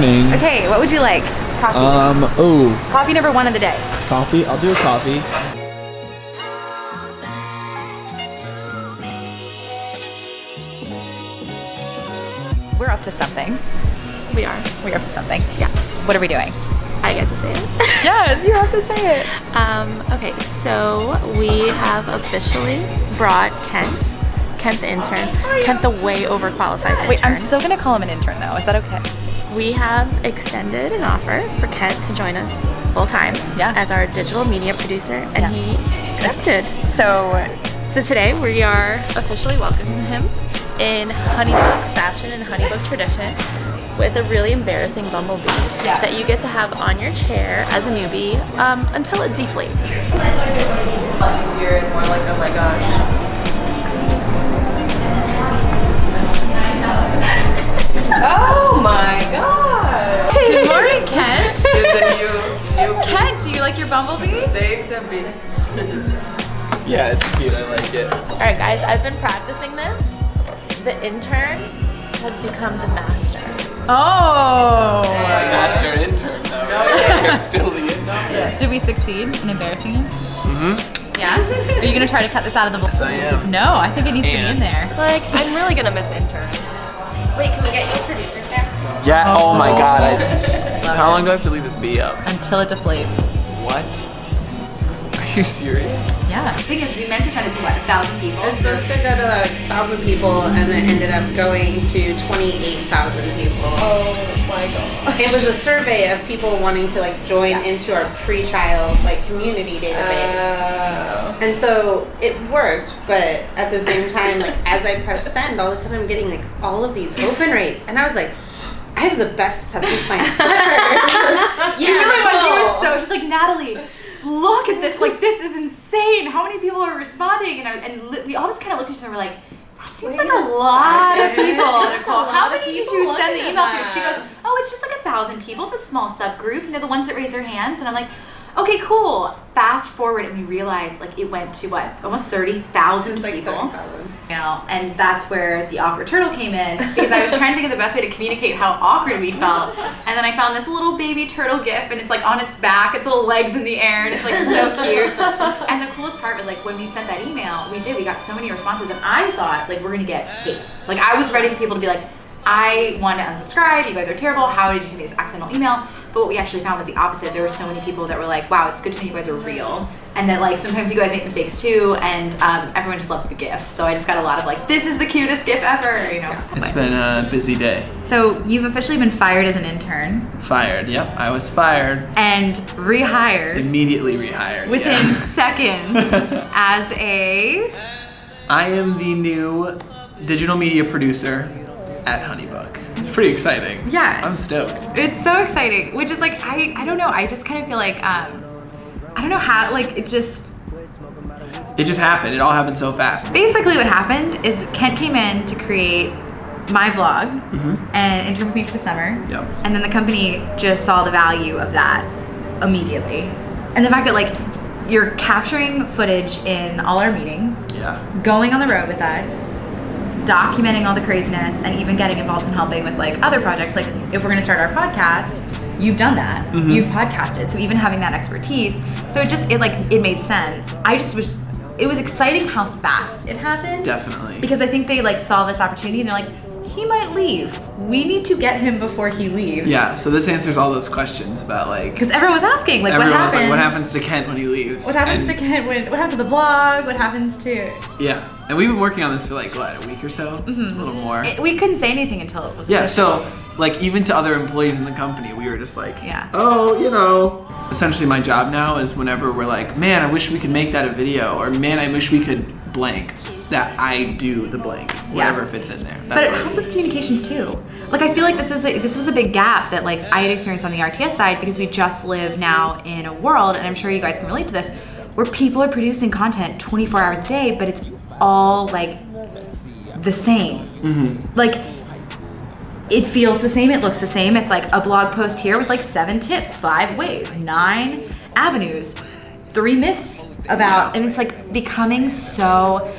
morning. Okay, what would you like? Coffee. Coffee number 1 of the day. Coffee? I'll do a coffee. We're up to something. We are. We're up to something. Yeah. What are we doing? I get to say it. Yes, you have to say it. Okay, so we have officially brought Kent the intern, Kent the way overqualified intern. Wait, I'm still gonna call him an intern though. Is that okay? We have extended an offer for Kent to join us full time as our digital media producer, and he accepted. So today we are officially welcoming him in Honeybook fashion and Honeybook tradition with a really embarrassing bumblebee that you get to have on your chair as a newbie until it deflates. Easier and more like, oh my gosh. Oh my god! Good morning, Kent. Kent, do you like your bumblebee? Yeah, it's cute. I like it. Alright guys, I've been practicing this. The intern has become the master. Oh! Master intern, though. No, it's still the intern. Did we succeed in embarrassing him? Mm-hmm. Yeah? Are you gonna try to cut this out of the vlog? Yes, I am. No, I think it needs to be in there. Like, I'm really gonna miss intern. Wait, can we get you a producer chair? Yeah, oh my god. How long do I have to leave this bee up? Until it deflates. What? Are you serious? Yeah. The thing is, we meant to send it to what, 1,000 people? It was supposed to go to like 1,000 people and then ended up going to 28,000 people. Oh my god. It was a survey of people wanting to like join into our pre-trial like community database. And so it worked, but at the same time, like as I press send, all of a sudden I'm getting like all of these open rates, and I was like, I have the best subject plan ever. She really was. She was so. She's like, Natalie, look at this. Like, this is insane. How many people are responding? And we all just kind of looked at each other and we're like, that seems like a lot of people. How many did you send the email to? She goes, oh, it's just like 1,000 people. It's a small subgroup. You know, the ones that raise their hands. And I'm like, okay, cool. Fast forward, and we realized like it went to what, almost 30,000 people. And that's where the awkward turtle came in, because I was trying to think of the best way to communicate how awkward we felt. And then I found this little baby turtle gif, and it's like on its back, its little legs in the air, and it's like so cute. And the coolest part was like when we sent that email, we got so many responses, and I thought like we're gonna get hate. Like I was ready for people to be like, I want to unsubscribe, you guys are terrible, how did you send me this accidental email? But what we actually found was the opposite. There were so many people that were like, wow, it's good to know you guys are real. And that like sometimes you guys make mistakes too, and everyone just loved the GIF. So I just got a lot of like, this is the cutest GIF ever, you know. It's been a busy day. So you've officially been fired as an intern. Fired, yep. I was fired. And rehired. Immediately rehired. Within seconds as a... I am the new digital media producer at Honeybook. It's pretty exciting. Yes. I'm stoked. It's so exciting, which is like, I don't know, I just kind of feel like, I don't know how, like, it just happened. It all happened so fast. Basically what happened is Kent came in to create my vlog and intern with me for the summer. Yep. And then the company just saw the value of that immediately. And the fact that like, you're capturing footage in all our meetings, going on the road with us, documenting all the craziness, and even getting involved in helping with like other projects. Like if we're gonna start our podcast, you've done that. You've podcasted, so even having that expertise. So it made sense. It was exciting how fast it happened. Definitely. Because I think they like saw this opportunity and they're like, he might leave. We need to get him before he leaves. Yeah, so this answers all those questions about like... Because everyone was asking, like, everyone what was happens? like, what happens to Kent when he leaves? What happens to Kent what happens to the blog? What happens to... Yeah, and we've been working on this for like, what, a week or so? A little more. We couldn't say anything until it was... Yeah, so like even to other employees in the company, we were just like, yeah. Oh, you know. Essentially my job now is whenever we're like, man, I wish we could make that a video, or man, I wish we could blank, that I do the blank, whatever fits in there. But it helps with communications too. Like I feel like this was a big gap that like I had experienced on the RTS side, because we just live now in a world, and I'm sure you guys can relate to this, where people are producing content 24 hours a day, but it's all like the same. Like it feels the same, it looks the same. It's like a blog post here with like 7 tips, 5 ways, 9 avenues, 3 myths about, and it's like becoming so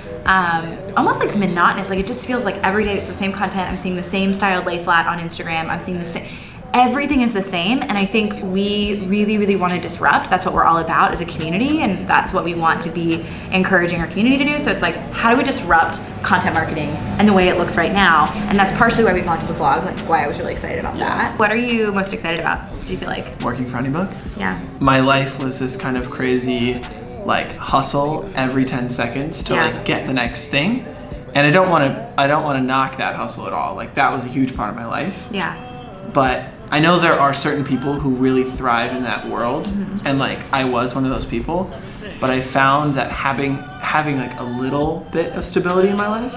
almost like monotonous. Like it just feels like every day it's the same content. I'm seeing the same styled lay flat on Instagram. I'm seeing the same, everything is the same, and I think we really, really want to disrupt. That's what we're all about as a community, and that's what we want to be encouraging our community to do. So it's like, how do we disrupt content marketing and the way it looks right now? And that's partially why we launched the vlog. That's why I was really excited about that. What are you most excited about, do you feel like? Working for Honeybook? Yeah. My life was this kind of crazy like hustle every 10 seconds to like get the next thing. And I don't want to knock that hustle at all. Like that was a huge part of my life. Yeah. But I know there are certain people who really thrive in that world, and like I was one of those people. But I found that having like a little bit of stability in my life,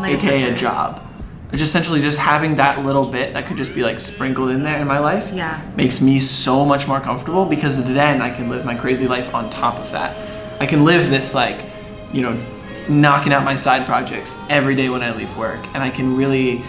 like aka a job, just essentially just having that little bit that could just be like sprinkled in there in my life, makes me so much more comfortable, because then I can live my crazy life on top of that. I can live this like, you know, knocking out my side projects every day when I leave work, and I can really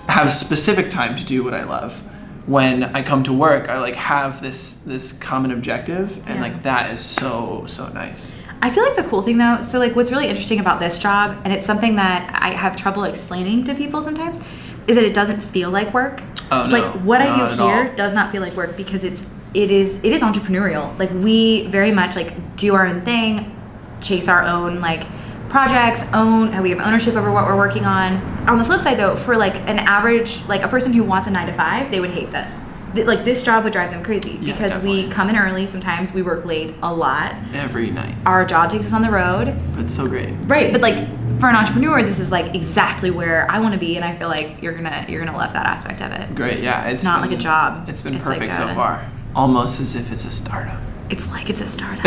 have specific time to do what I love. When I come to work, I like have this common objective, and like that is so nice. I feel like the cool thing though, so like what's really interesting about this job, and it's something that I have trouble explaining to people sometimes, is that it doesn't feel like work. Oh no. Like what I do here all. does not feel like work, because it is entrepreneurial. Like we very much like do our own thing, chase our own like projects, we have ownership over what we're working on. On the flip side though, for like an average, like a person who wants a 9-to-5, they would hate this. Like this job would drive them crazy, because definitely. we come in early, sometimes we work late a lot. Every night. Our job takes us on the road. But it's so great. Right, but like for an entrepreneur, this is like exactly where I want to be, and I feel like you're gonna love that aspect of it. Great, yeah. It's not like a job. It's been perfect so far. Almost as if it's a startup. It's like it's a startup.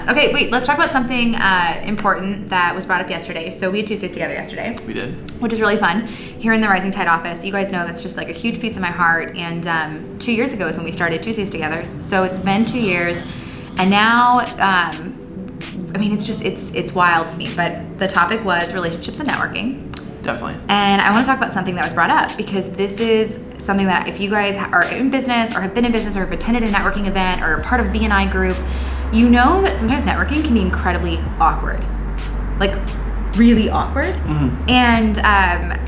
Okay, wait, let's talk about something important that was brought up yesterday. So we had Tuesdays together yesterday. We did. Which is really fun. Here in the Rising Tide office, you guys know that's just like a huge piece of my heart. And 2 years ago is when we started Tuesdays together. So it's been 2 years. And now, I mean, it's wild to me. But the topic was relationships and networking. Definitely. And I want to talk about something that was brought up, because this is something that if you guys are in business or have been in business or have attended a networking event or are part of a BNI group, you know that sometimes networking can be incredibly awkward. Like really awkward. And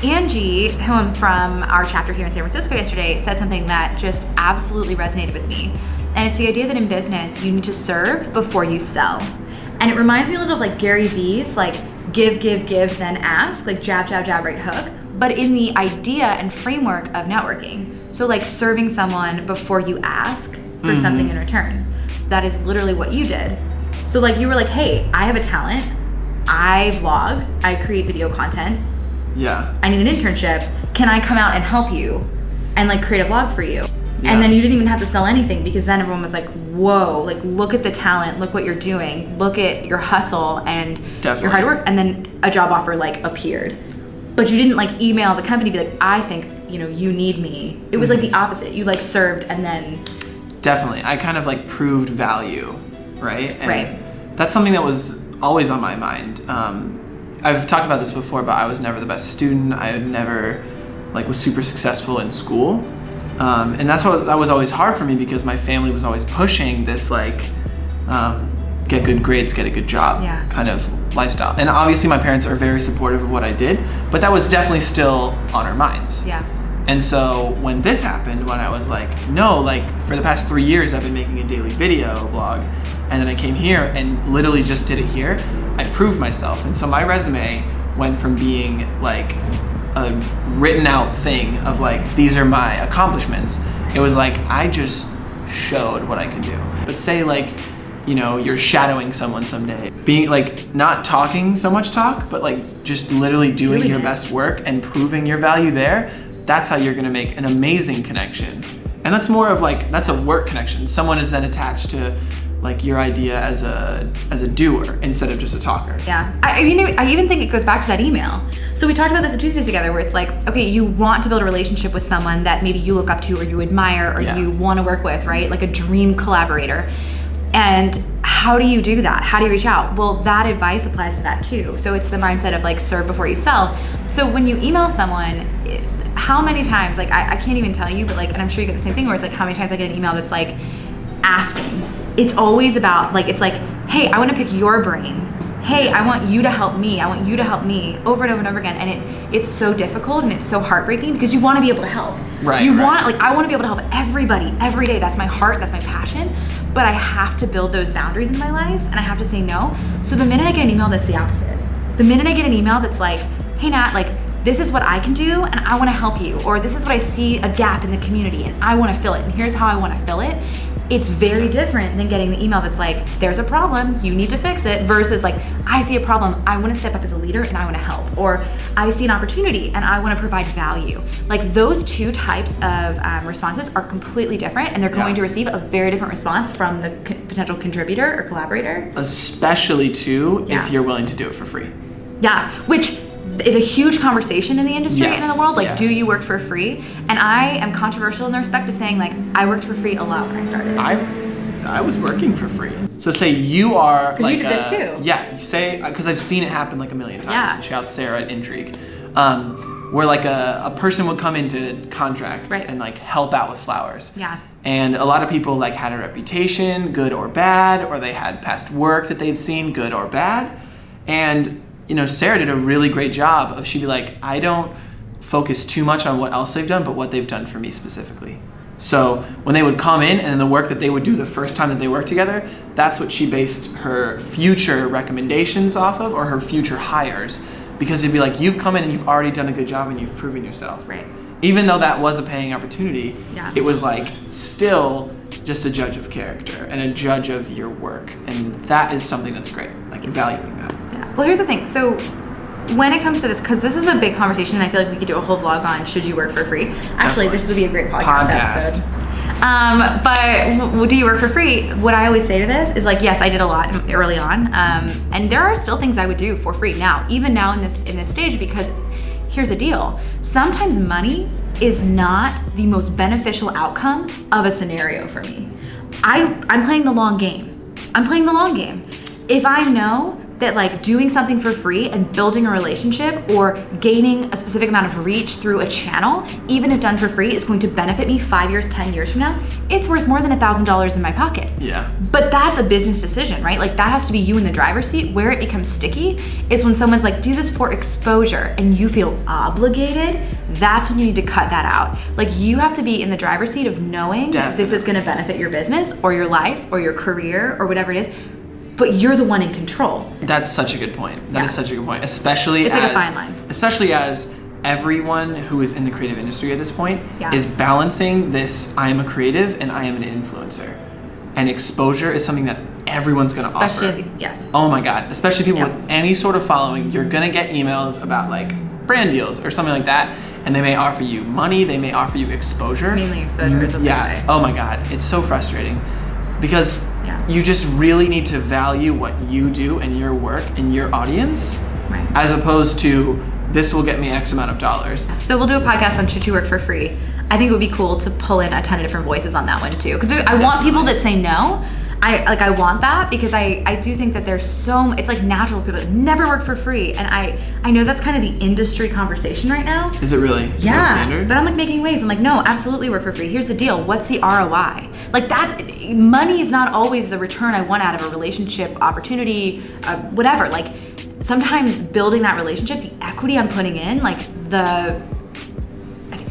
Angie Hillam from our chapter here in San Francisco yesterday said something that just absolutely resonated with me. And it's the idea that in business, you need to serve before you sell. And it reminds me a little of like Gary Vee's like give, then ask, like jab, right hook, but in the idea and framework of networking. So like serving someone before you ask for something in return. That is literally what you did. So like you were like, hey, I have a talent. I vlog, I create video content. Yeah. I need an internship. Can I come out and help you and like create a vlog for you? Yeah. And then you didn't even have to sell anything, because then everyone was like, whoa, like look at the talent, look what you're doing, look at your hustle and your hard work. And then a job offer like appeared. But you didn't like email the company, be like, I think, you know, you need me. It was like the opposite. You like served and then. Definitely. I kind of like proved value, right? And that's something that was always on my mind. I've talked about this before, but I was never the best student. I never like was super successful in school. And that was always hard for me, because my family was always pushing this like get good grades, get a good job kind of lifestyle. And obviously my parents are very supportive of what I did, but that was definitely still on our minds. Yeah. And so when this happened, when I was like, no, like for the past 3 years I've been making a daily video blog, and then I came here and literally just did it here, I proved myself. And so my resume went from being like a written out thing of like, these are my accomplishments. It was like, I just showed what I can do. But say like, you know, you're shadowing someone someday, being like, not talking so much talk, but like just literally doing your best work and proving your value there. That's how you're gonna make an amazing connection. And that's more of like, that's a work connection. Someone is then attached to like your idea as a doer instead of just a talker. Yeah, I mean, I even think it goes back to that email. So we talked about this at Tuesdays together, where it's like, okay, you want to build a relationship with someone that maybe you look up to or you admire or you want to work with, right? Like a dream collaborator. And how do you do that? How do you reach out? Well, that advice applies to that too. So it's the mindset of like serve before you sell. So when you email someone, how many times, like I can't even tell you, but like, and I'm sure you get the same thing, where it's like how many times I get an email that's like asking. It's always about like, it's like, hey, I want to pick your brain. Hey, I want you to help me. I want you to help me, over and over and over again. And it's so difficult and it's so heartbreaking because you want to be able to help. Right. I want to be able to help everybody every day. That's my heart, that's my passion. But I have to build those boundaries in my life and I have to say no. So the minute I get an email that's the opposite, the minute I get an email that's like, hey Nat, like this is what I can do and I want to help you, or this is what I see a gap in the community and I want to fill it and here's how I want to fill it. It's very different than getting the email that's like, there's a problem, you need to fix it, versus like, I see a problem, I want to step up as a leader and I want to help, or I see an opportunity and I want to provide value. Like those two types of responses are completely different and they're going to receive a very different response from the potential contributor or collaborator. Especially too, if you're willing to do it for free. Yeah, which is a huge conversation in the industry and in the world. Like, do you work for free? And I am controversial in the respect of saying, like, I worked for free a lot when I started. I was working for free. So say you are like you did this too. Yeah, say, because I've seen it happen like a million times. Yeah. Shout out Sarah at Intrigue. Where like a person would come into contract and like help out with flowers. Yeah. And a lot of people like had a reputation, good or bad, or they had past work that they'd seen, good or bad. And you know, Sarah did a really great job of, she'd be like, I don't focus too much on what else they've done, but what they've done for me specifically. So when they would come in and then the work that they would do the first time that they worked together, that's what she based her future recommendations off of, or her future hires. Because it'd be like, you've come in and you've already done a good job and you've proven yourself. Right. Even though that was a paying opportunity, Yeah. it was like still just a judge of character and a judge of your work. And that is something that's great, like valuing that. Well, here's the thing. So when it comes to this, because this is a big conversation, and I feel like we could do a whole vlog on should you work for free. Actually, this would be a great podcast episode. But do you work for free? What I always say to this is like, yes, I did a lot early on, and there are still things I would do for free now, even now in this stage, because here's the deal. Sometimes money is not the most beneficial outcome of a scenario for me. I'm playing the long game. I'm playing the long game. If I know that like doing something for free and building a relationship or gaining a specific amount of reach through a channel, even if done for free, is going to benefit me 5 years, 10 years from now, it's worth more than $1,000 in my pocket. Yeah. But that's a business decision, right? Like that has to be you in the driver's seat. Where it becomes sticky is when someone's like, do this for exposure and you feel obligated. That's when you need to cut that out. Like you have to be in the driver's seat of knowing that this is gonna benefit your business or your life or your career or whatever it is. But you're the one in control. That's such a good point. That is such a good point. Especially it's as, like a fine line. Especially as everyone who is in the creative industry at this point is balancing this, I am a creative and I am an influencer. And exposure is something that everyone's gonna offer. Yes. Oh my God. Especially people with any sort of following, you're gonna get emails about like brand deals or something like that. And they may offer you money, they may offer you exposure. Mainly exposure is what they say. Oh my God. It's so frustrating. Because you just really need to value what you do and your work and your audience, as opposed to this will get me X amount of dollars. So we'll do a podcast on should you work for free. I think it would be cool to pull in a ton of different voices on that one too. Because I want people that say no. I want that because I do think that there's it's like natural for people that never work for free. And I know that's kind of the industry conversation right now. Is it really? Is that standard? But I'm like making waves. I'm like, no, absolutely work for free. Here's the deal. What's the ROI? Like money is not always the return I want out of a relationship, opportunity, whatever. Like sometimes building that relationship, the equity I'm putting in, like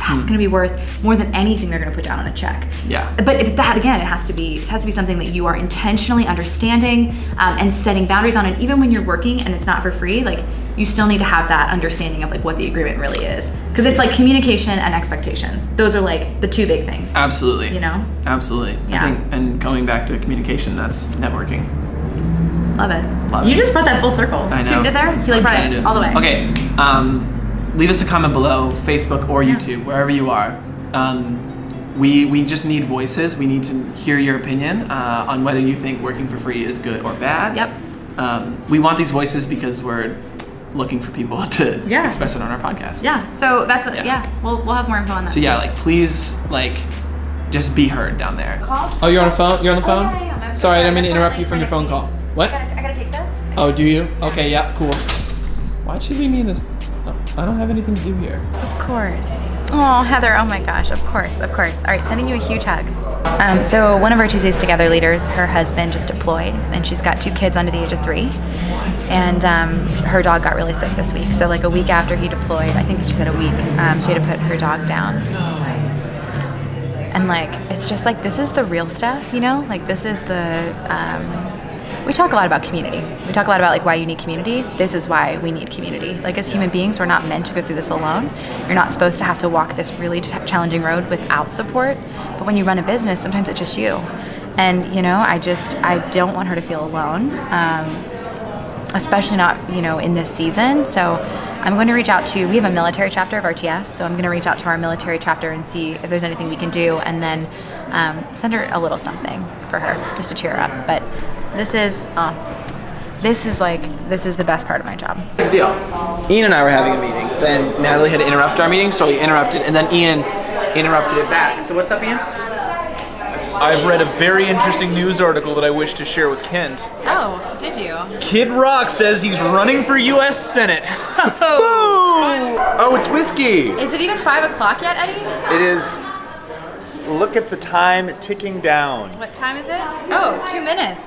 that's going to be worth more than anything they're going to put down on a check. Yeah. But that again, it has to be something that you are intentionally understanding and setting boundaries on. And even when you're working and it's not for free, like you still need to have that understanding of like what the agreement really is, because it's like communication and expectations. Those are like the two big things. Absolutely. You know. Absolutely. Yeah. I think, and going back to communication, that's networking. Love it. You just brought that full circle. I know. See what you did there? You like brought it all the way. Okay. Leave us a comment below, Facebook or YouTube, wherever you are. We just need voices. We need to hear your opinion on whether you think working for free is good or bad. Yep. We want these voices because we're looking for people to express it on our podcast. Yeah. So that's We'll have more info on that. So yeah, like please, like just be heard down there. Call? Oh, you're on the phone. You're on the phone. Yeah. Sorry, I didn't mean to interrupt you from your phone call. What? I gotta take this. Oh, do you? Okay. Yeah. Cool. Why'd she leave me in this? I don't have anything to do here. Of course. Oh, Heather, oh my gosh, of course. All right, sending you a huge hug. So one of our Tuesdays Together leaders, her husband just deployed, and she's got 2 kids under the age of 3. and her dog got really sick this week. So like a week after he deployed, I think she said a week, she had to put her dog down. And like, it's just like, this is the real stuff, you know? Like this is the, we talk a lot about community. We talk a lot about like why you need community. This is why we need community. Like as human beings, we're not meant to go through this alone. You're not supposed to have to walk this really challenging road without support. But when you run a business, sometimes it's just you. And you know, I don't want her to feel alone, especially not, you know, in this season. So I'm going to reach out to, we have a military chapter of RTS, so I'm going to reach out to our military chapter and see if there's anything we can do, and then send her a little something for her just to cheer her up. But this is the best part of my job. Here's the deal. Ian and I were having a meeting. Then Natalie had to interrupt our meeting, so we interrupted, and then Ian interrupted it back. So what's up, Ian? I've read a very interesting news article that I wish to share with Kent. Oh, did you? Kid Rock says he's running for U.S. Senate. Boom! Oh, it's whiskey. Is it even 5 o'clock yet, Eddie? It is. Look at the time ticking down. What time is it? Oh, 2 minutes.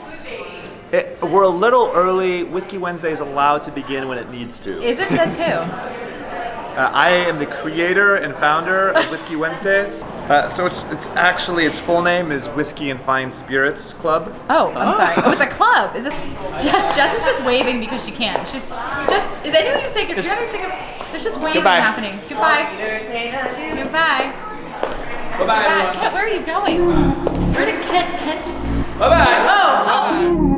We're a little early. Whiskey Wednesday is allowed to begin when it needs to. Is it? Says who? I am the creator and founder of Whiskey Wednesdays. So its full name is Whiskey and Fine Spirits Club. Oh, I'm sorry. Oh, it's a club. Is it? Jess is just waving because she can't. She's just. Is anyone gonna say? If you're having there's just waving Goodbye. happening. Goodbye. Goodbye. Bye-bye, everyone. Kent, where are you going? Where did Kent's just? Bye-bye. Oh.